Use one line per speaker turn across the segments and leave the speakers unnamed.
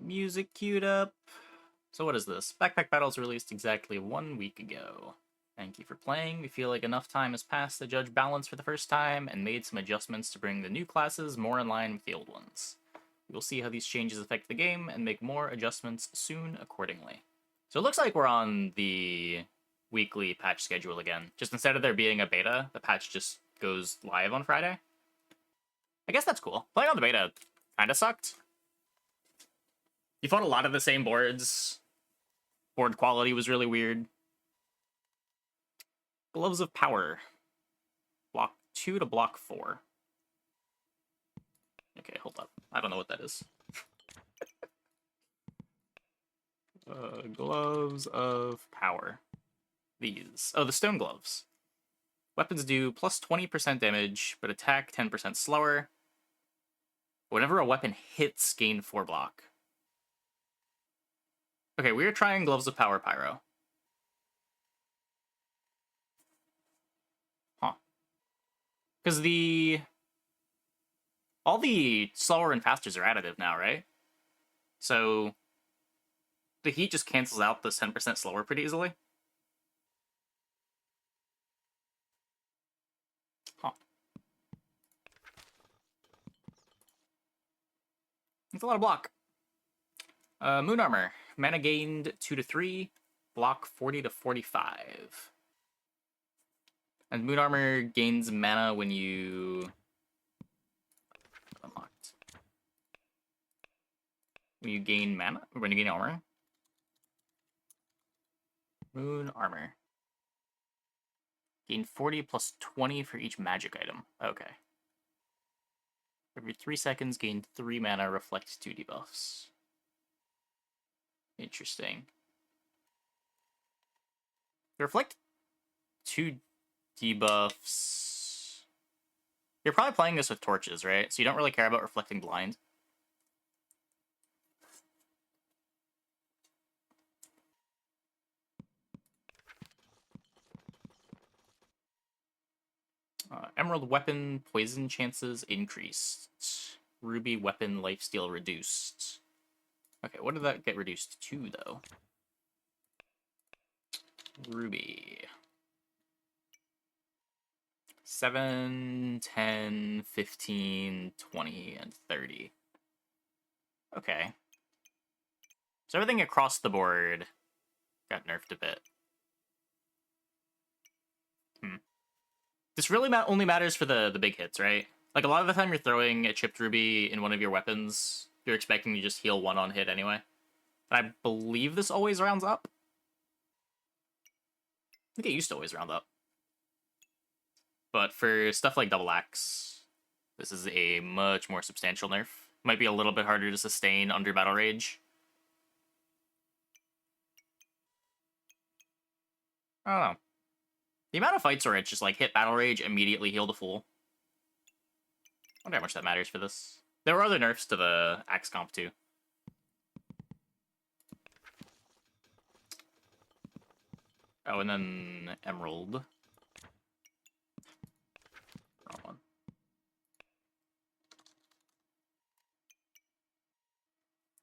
Music queued up. So what is this? Backpack Battles released exactly 1 week ago. Thank you for playing. We feel like enough time has passed to judge balance for the first time and made some adjustments to bring the new classes more in line with the old ones. We will see how these changes affect the game and make more adjustments soon accordingly. So it looks like we're on the weekly patch schedule again. Just instead of there being a beta, the patch just goes live on Friday. I guess that's cool. Playing on the beta kinda sucked. You fought a lot of the same boards. Board quality was really weird. Gloves of Power. Block 2 to block 4. Okay, hold up. I don't know what that is. Gloves of Power. These. Oh, the Stone Gloves. Weapons do plus 20% damage, but attack 10% slower. Whenever a weapon hits, gain 4 block. Okay, we are trying Gloves of Power Pyro. Huh. Because all the slower and fasters are additive now, right? So the heat just cancels out this 10% slower pretty easily. Huh. That's a lot of block. Moon Armor. Mana gained 2 to 3. Block 40 to 45. And Moon Armor gains mana when you... Unlocked. When you gain mana? Or when you gain armor? Moon Armor. Gain 40 plus 20 for each magic item. Okay. Every 3 seconds, gain 3 mana, reflect 2 debuffs. Interesting. Reflect 2 debuffs. You're probably playing this with torches, right? So you don't really care about reflecting blind. Emerald weapon poison chances increased. Ruby weapon lifesteal reduced. Okay, what did that get reduced to, though? Ruby. 7, 10, 15, 20, and 30. Okay. So everything across the board got nerfed a bit. This really only matters for the big hits, right? Like, a lot of the time you're throwing a chipped ruby in one of your weapons, you're expecting to just heal 1 on hit anyway. And I believe this always rounds up. I think it used to always round up. But for stuff like Double Axe, this is a much more substantial nerf. Might be a little bit harder to sustain under Battle Rage. I don't know. The amount of fights where it's just like hit Battle Rage, immediately heal the full. I wonder how much that matters for this. There were other nerfs to the Axe comp too. Oh, and then Emerald. Wrong one.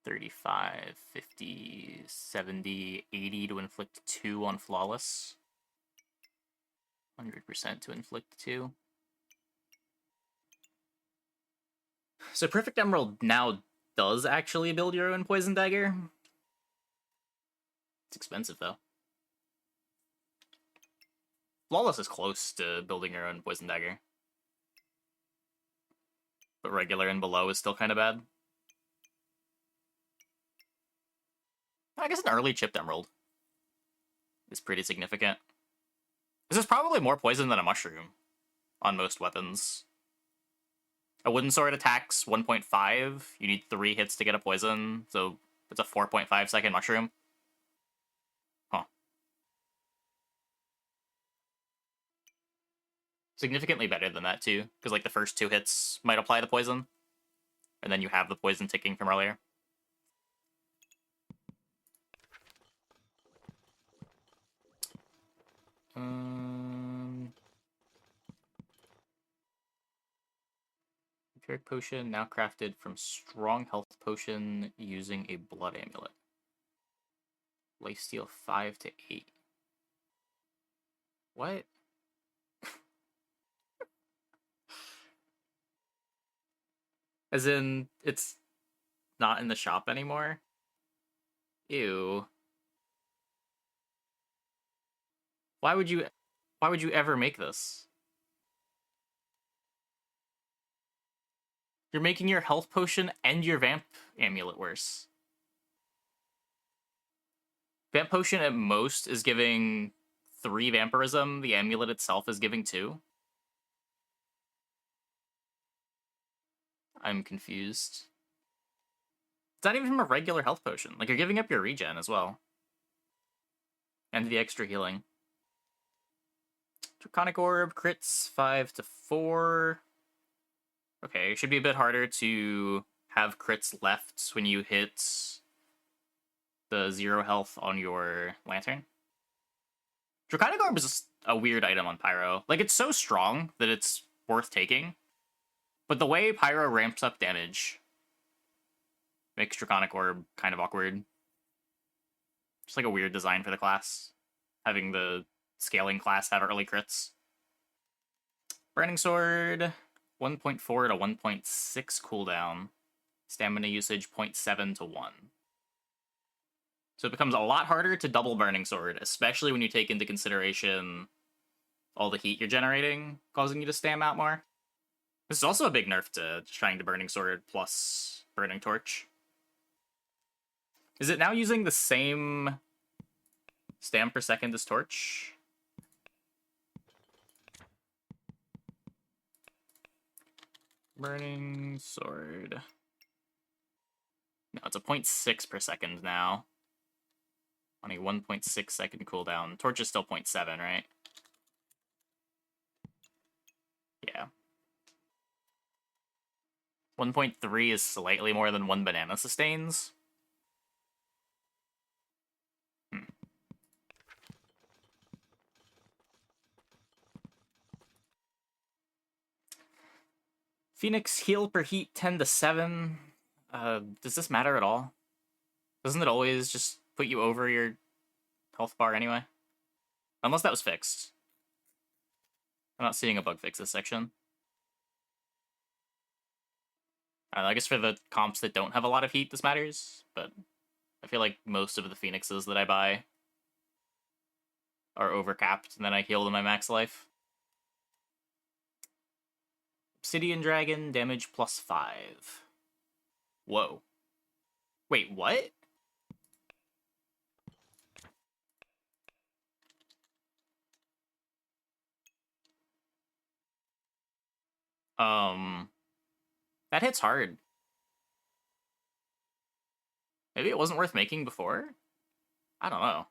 $35, $50, $70, $80 to inflict 2 on Flawless. 100% to inflict 2. So Perfect Emerald now does actually build your own Poison Dagger. It's expensive, though. Flawless is close to building your own Poison Dagger. But regular and below is still kind of bad. I guess an early chipped Emerald is pretty significant. This is probably more poison than a mushroom on most weapons. A wooden sword attacks 1.5. You need 3 hits to get a poison, so it's a 4.5 second mushroom. Huh. Significantly better than that, too, because like the first 2 hits might apply the poison, and then you have the poison ticking from earlier. Empiric potion, now crafted from strong health potion using a blood amulet. Lifesteal 5 to 8. What? As in, it's not in the shop anymore? Ew. Why would you ever make this? You're making your health potion and your vamp amulet worse. Vamp potion at most is giving 3 vampirism. The amulet itself is giving 2. I'm confused. It's not even a regular health potion. Like, you're giving up your regen as well. And the extra healing. Draconic Orb, crits 5 to 4. Okay, should be a bit harder to have crits left when you hit the 0 health on your lantern. Draconic Orb is a weird item on Pyro. Like, it's so strong that it's worth taking. But the way Pyro ramps up damage makes Draconic Orb kind of awkward. Just like a weird design for the class. Having the scaling class have early crits. Burning Sword, 1.4 to 1.6 cooldown. Stamina usage 0.7 to 1. So it becomes a lot harder to double Burning Sword, especially when you take into consideration all the heat you're generating, causing you to stam out more. This is also a big nerf to trying to Burning Sword plus Burning Torch. Is it now using the same stam per second as Torch? Burning Sword. No, it's a 0.6 per second now. On a 1.6 second cooldown. Torch is still 0.7, right? Yeah. 1.3 is slightly more than 1 banana sustains. Phoenix heal per heat 10 to 7. Does this matter at all? Doesn't it always just put you over your health bar anyway? Unless that was fixed. I'm not seeing a bug fix this section. I guess for the comps that don't have a lot of heat, this matters, but I feel like most of the Phoenixes that I buy are overcapped, and then I heal them my max life. Obsidian Dragon, damage plus 5. Whoa. Wait, what? That hits hard. Maybe it wasn't worth making before? I don't know.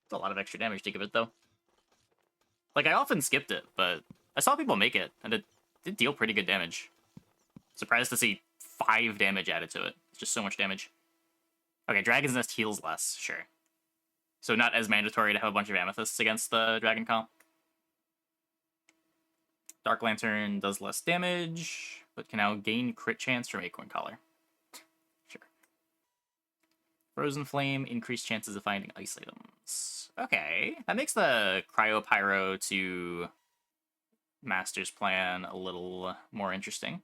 It's a lot of extra damage to give it, though. Like, I often skipped it, but I saw people make it, and it did deal pretty good damage. Surprised to see 5 damage added to it. It's just so much damage. Okay, Dragon's Nest heals less, sure. So not as mandatory to have a bunch of amethysts against the dragon comp. Dark Lantern does less damage, but can now gain crit chance from Acorn Collar. Sure. Frozen Flame, increased chances of finding ice items. Okay, that makes the Cryo Pyro to Master's Plan a little more interesting.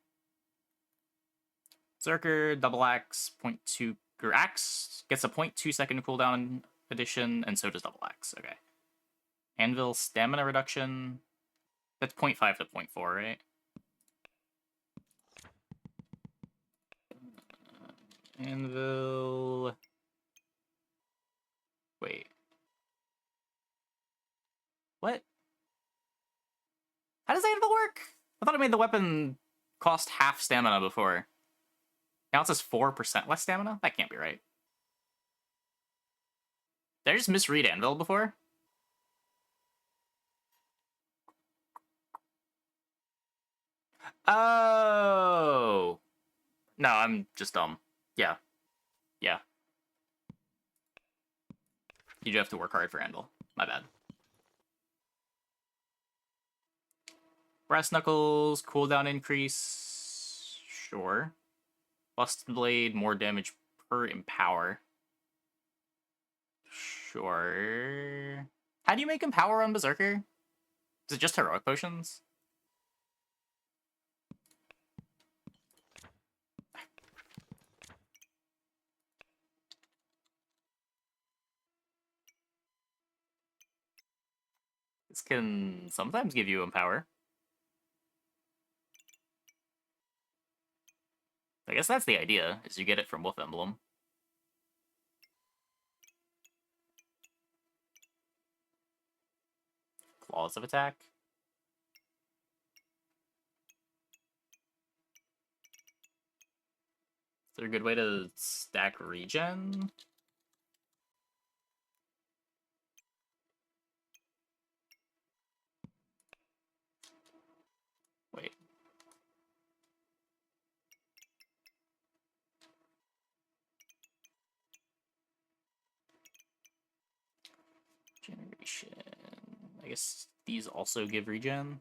Berserker, double axe, 0.2, or axe gets a 0.2 second cooldown addition, and so does double axe. Okay. Anvil, stamina reduction. That's 0.5 to 0.4, right? Anvil. Wait. What? How does Anvil work? I thought it made the weapon cost half stamina before. Now it says 4% less stamina? That can't be right. Did I just misread Anvil before? Oh! No, I'm just dumb. Yeah. Yeah. You do have to work hard for Anvil. My bad. Brass Knuckles, cooldown increase. Sure. Busted Blade, more damage per Empower. Sure. How do you make Empower on Berserker? Is it just heroic potions? This can sometimes give you Empower. I guess that's the idea, is you get it from Wolf Emblem. Claws of Attack. Is there a good way to stack regen? Wait. Generation. I guess these also give regen.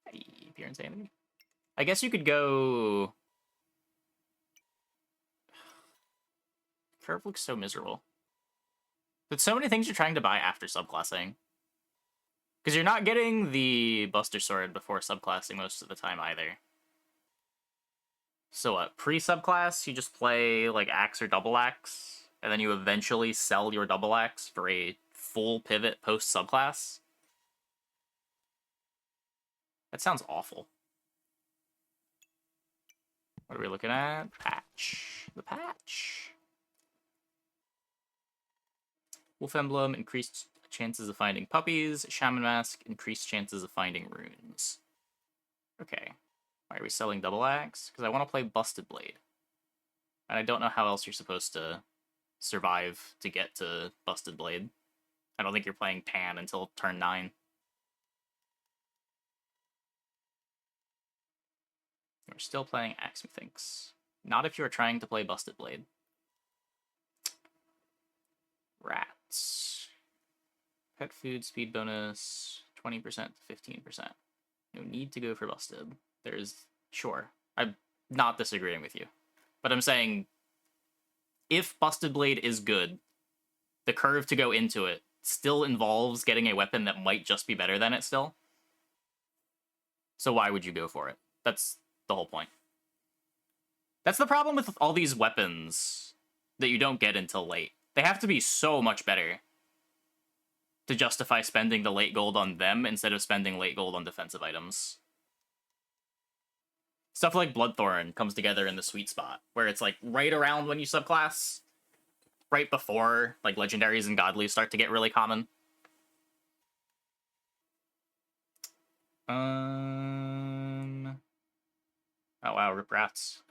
Hey, pure insanity. I guess you could go... Curve looks so miserable. But so many things you're trying to buy after subclassing. Because you're not getting the Buster Sword before subclassing most of the time either. So what, pre-subclass, you just play like axe or double axe, and then you eventually sell your double axe for a full pivot post-subclass? That sounds awful. What are we looking at? Patch. The patch. Wolf Emblem, increased chances of finding puppies. Shaman Mask, increased chances of finding runes. Okay. Why are we selling double axe? Because I want to play Busted Blade. And I don't know how else you're supposed to survive to get to Busted Blade. I don't think you're playing Pan until turn 9. You're still playing Axe, methinks. Not if you're trying to play Busted Blade. Rats. Pet food speed bonus 20% to 15%. No need to go for Busted. There's... Sure. I'm not disagreeing with you. But I'm saying, if Busted Blade is good, the curve to go into it still involves getting a weapon that might just be better than it still. So why would you go for it? That's the whole point. That's the problem with all these weapons that you don't get until late. They have to be so much better to justify spending the late gold on them instead of spending late gold on defensive items. Stuff like Bloodthorn comes together in the sweet spot, where it's like right around when you subclass, right before like legendaries and godlies start to get really common. Oh wow, rip rats.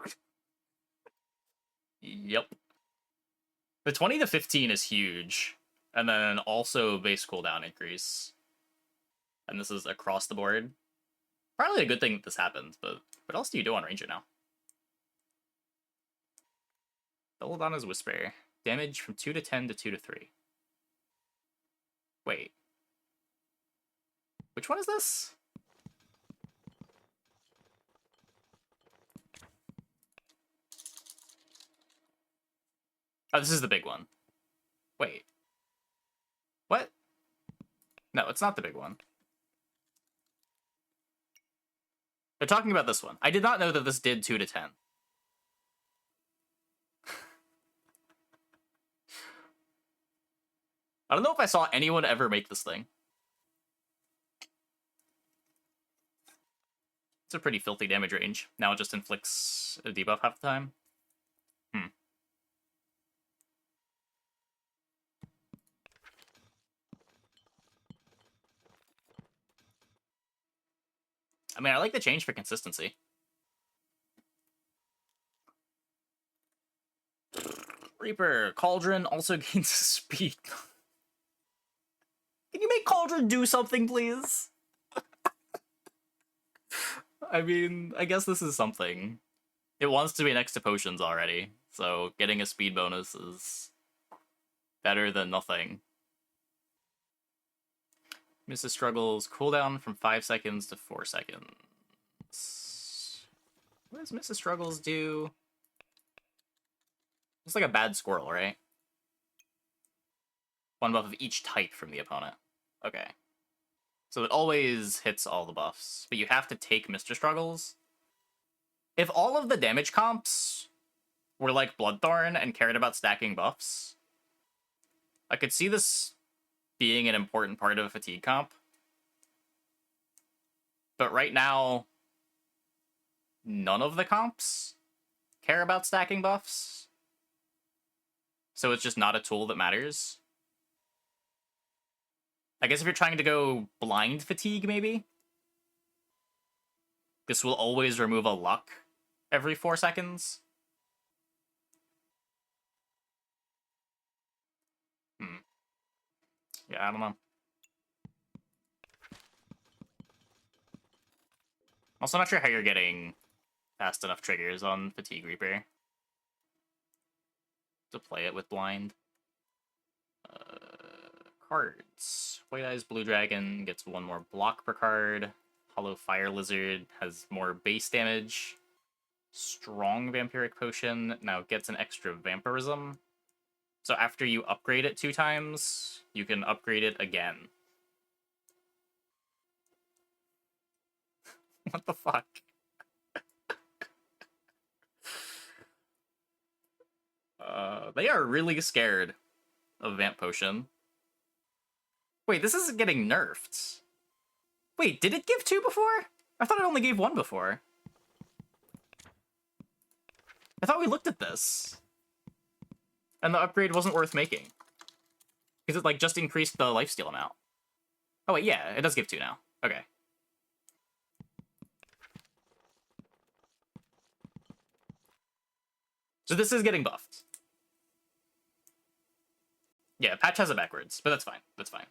Yep. The 20 to 15 is huge, and then also base cooldown increase. And this is across the board. Probably a good thing that this happened, but what else do you do on Ranger now? Belladonna's Whisper. Damage from 2 to 10 to 2 to 3. Wait. Which one is this? Oh, this is the big one. Wait. What? No, it's not the big one. They're talking about this one. I did not know that this did 2 to 10. I don't know if I saw anyone ever make this thing. It's a pretty filthy damage range. Now it just inflicts a debuff half the time. I mean, I like the change for consistency. Reaper, Cauldron also gains speed. Can you make Cauldron do something, please? I mean, I guess this is something. It wants to be next to potions already, so getting a speed bonus is better than nothing. Mrs. Struggles cooldown from 5 seconds to 4 seconds. What does Mrs. Struggles do? It's like a bad squirrel, right? One buff of each type from the opponent. Okay. So it always hits all the buffs, but you have to take Mr. Struggles. If all of the damage comps were like Bloodthorn and cared about stacking buffs, I could see this being an important part of a fatigue comp. But right now, none of the comps care about stacking buffs. So it's just not a tool that matters. I guess if you're trying to go blind fatigue, maybe? This will always remove a luck every 4 seconds. Yeah, I don't know. Also not sure how you're getting fast enough triggers on Fatigue Reaper to play it with blind. Cards. White Eyes Blue Dragon gets 1 more block per card. Hollow Fire Lizard has more base damage. Strong Vampiric Potion now gets an extra Vampirism. So after you upgrade it 2 times, you can upgrade it again. What the fuck? They are really scared of Vamp Potion. Wait, this isn't getting nerfed. Wait, did it give 2 before? I thought it only gave 1 before. I thought we looked at this. And the upgrade wasn't worth making. Because it, like, just increased the lifesteal amount. Oh, wait, yeah, it does give 2 now. Okay. So this is getting buffed. Yeah, patch has it backwards, but that's fine. That's fine.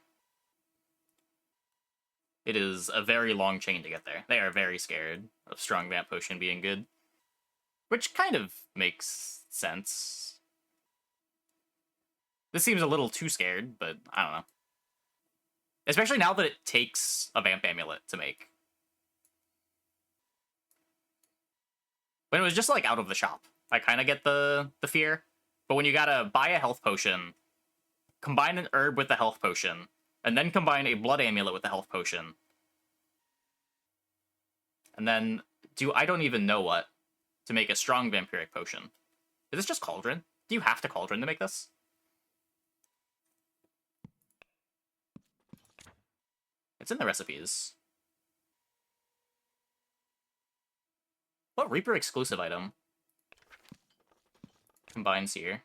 It is a very long chain to get there. They are very scared of Strong Vamp Potion being good. Which kind of makes sense. This seems a little too scared, but I don't know. Especially now that it takes a Vamp Amulet to make. When it was just, like, out of the shop, I kind of get the fear. But when you gotta buy a health potion, combine an herb with the health potion, and then combine a blood amulet with the health potion, and then do I don't even know what to make a strong vampiric potion. Is this just Cauldron? Do you have to Cauldron to make this? It's in the recipes. What Reaper exclusive item combines here?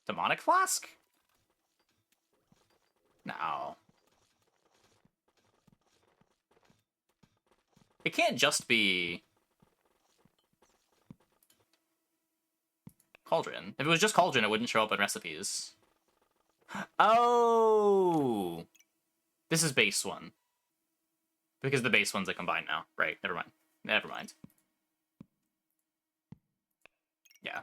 Demonic Flask? No. It can't just be Cauldron. If it was just Cauldron, it wouldn't show up in recipes. Oh! This is base 1. Because the base one's a combined now. Right, never mind. Never mind. Yeah.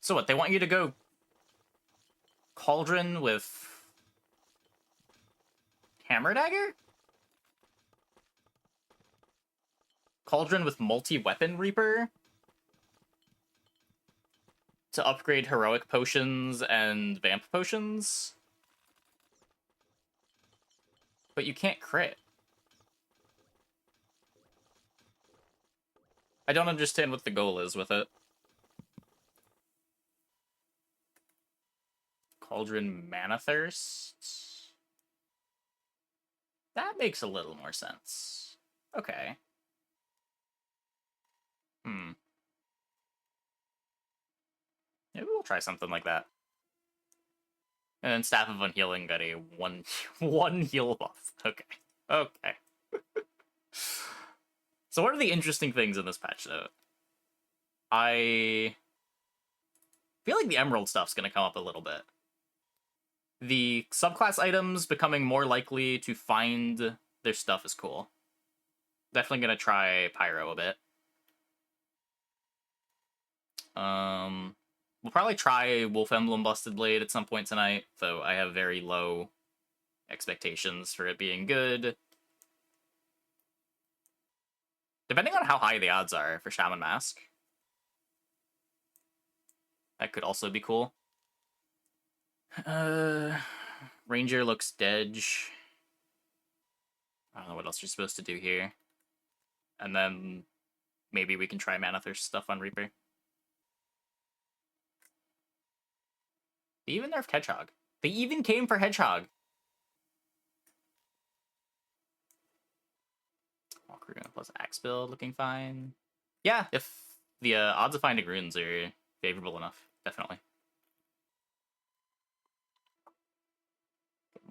So what, they want you to go Cauldron with Hammer Dagger? Cauldron with multi-weapon Reaper? To upgrade heroic potions and vamp potions? But you can't crit. I don't understand what the goal is with it. Cauldron Mana Thirst? That makes a little more sense. Okay. Maybe we'll try something like that. And then Staff of Unhealing got a one heal buff. Okay. Okay. So what are the interesting things in this patch note? I feel like the Emerald stuff's gonna come up a little bit. The subclass items becoming more likely to find their stuff is cool. Definitely gonna try Pyro a bit. We'll probably try Wolf Emblem Busted Blade at some point tonight, though I have very low expectations for it being good. Depending on how high the odds are for Shaman Mask. That could also be cool. Ranger looks dead. I don't know what else you're supposed to do here. And then maybe we can try Mana Thirst stuff on Reaper. They even nerfed Hedgehog. They even came for Hedgehog. Walker plus Axe build looking fine. Yeah, if the odds of finding runes are favorable enough, definitely.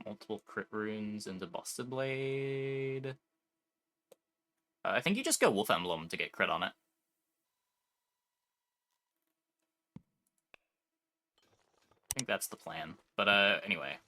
Multiple crit runes into Busted Blade. I think you just go Wolf Emblem to get crit on it. I think that's the plan. But anyway.